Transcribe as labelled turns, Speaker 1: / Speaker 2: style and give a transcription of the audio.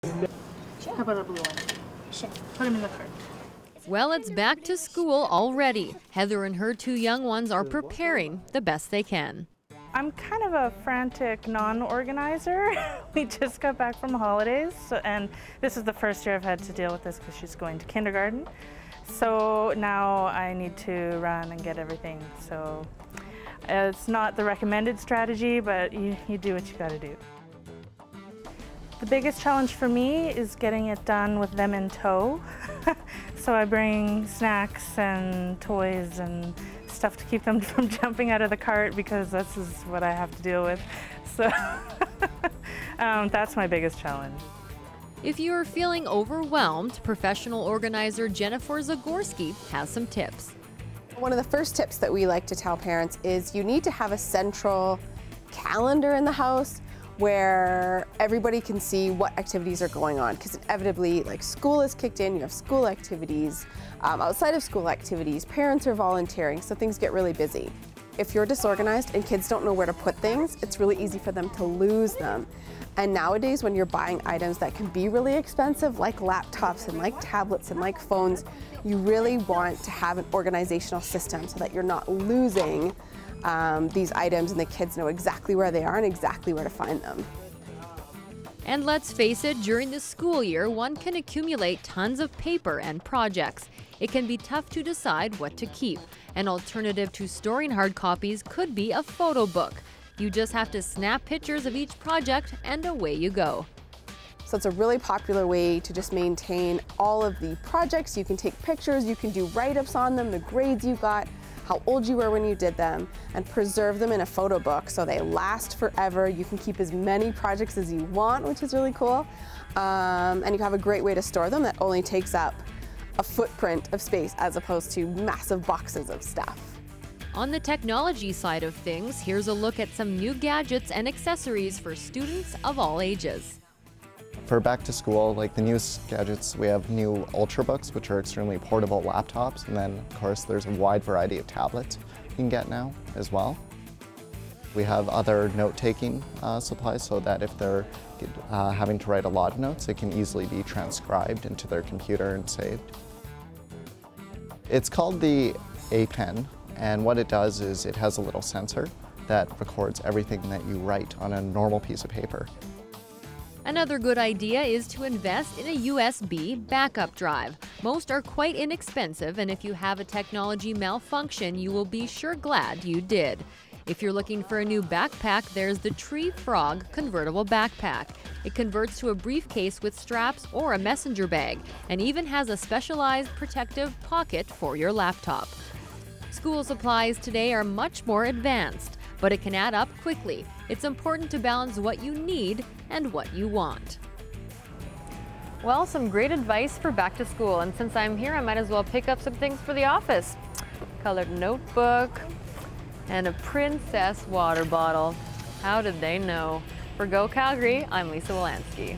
Speaker 1: Sure. How about a blue one?
Speaker 2: Sure.
Speaker 1: Put them in the cart.
Speaker 3: Well, it's back to school already. Heather and her two young ones are preparing the best they can.
Speaker 1: I'm kind of a frantic non-organizer. We just got back from holidays, and this is the first year I've had to deal with this because she's going to kindergarten. So now I need to run and get everything. So it's not the recommended strategy, but you do what you got to do. The biggest challenge for me is getting it done with them in tow. So I bring snacks and toys and stuff to keep them from jumping out of the cart because this is what I have to deal with. So that's my biggest challenge.
Speaker 3: If you are feeling overwhelmed, professional organizer Jennifer Zagorski has some tips.
Speaker 4: One of the first tips that we like to tell parents is you need to have a central calendar in the house where everybody can see what activities are going on, because inevitably, like, school is kicked in, you have school activities, outside of school activities, parents are volunteering, so things get really busy. If you're disorganized and kids don't know where to put things, it's really easy for them to lose them. And nowadays, when you're buying items that can be really expensive, like laptops and like tablets and like phones, you really want to have an organizational system so that you're not losing these items and the kids know exactly where they are and exactly where to find them.
Speaker 3: And let's face it, during the school year, one can accumulate tons of paper and projects. It can be tough to decide what to keep. An alternative to storing hard copies could be a photo book. You just have to snap pictures of each project and away you go.
Speaker 4: So it's a really popular way to just maintain all of the projects. You can take pictures, you can do write-ups on them, the grades you got, how old you were when you did them, and preserve them in a photo book so they last forever. You can keep as many projects as you want, which is really cool. And you have a great way to store them that only takes up a footprint of space as opposed to massive boxes of stuff.
Speaker 3: On the technology side of things, here's a look at some new gadgets and accessories for students of all ages.
Speaker 5: For back to school, like the newest gadgets, we have new Ultrabooks, which are extremely portable laptops, and then of course there's a wide variety of tablets you can get now as well. We have other note-taking supplies so that if they're having to write a lot of notes, it can easily be transcribed into their computer and saved. It's called the A-Pen, and what it does is it has a little sensor that records everything that you write on a normal piece of paper.
Speaker 3: Another good idea is to invest in a USB backup drive. Most are quite inexpensive, and if you have a technology malfunction, you will be sure glad you did. If you're looking for a new backpack, there's the Tree Frog convertible backpack. It converts to a briefcase with straps or a messenger bag, and even has a specialized protective pocket for your laptop. School supplies today are much more advanced, but it can add up quickly. It's important to balance what you need and what you want. Well, some great advice for back to school, and since I'm here, I might as well pick up some things for the office. Colored notebook and a princess water bottle. How did they know? For Go Calgary, I'm Lisa Wolanski.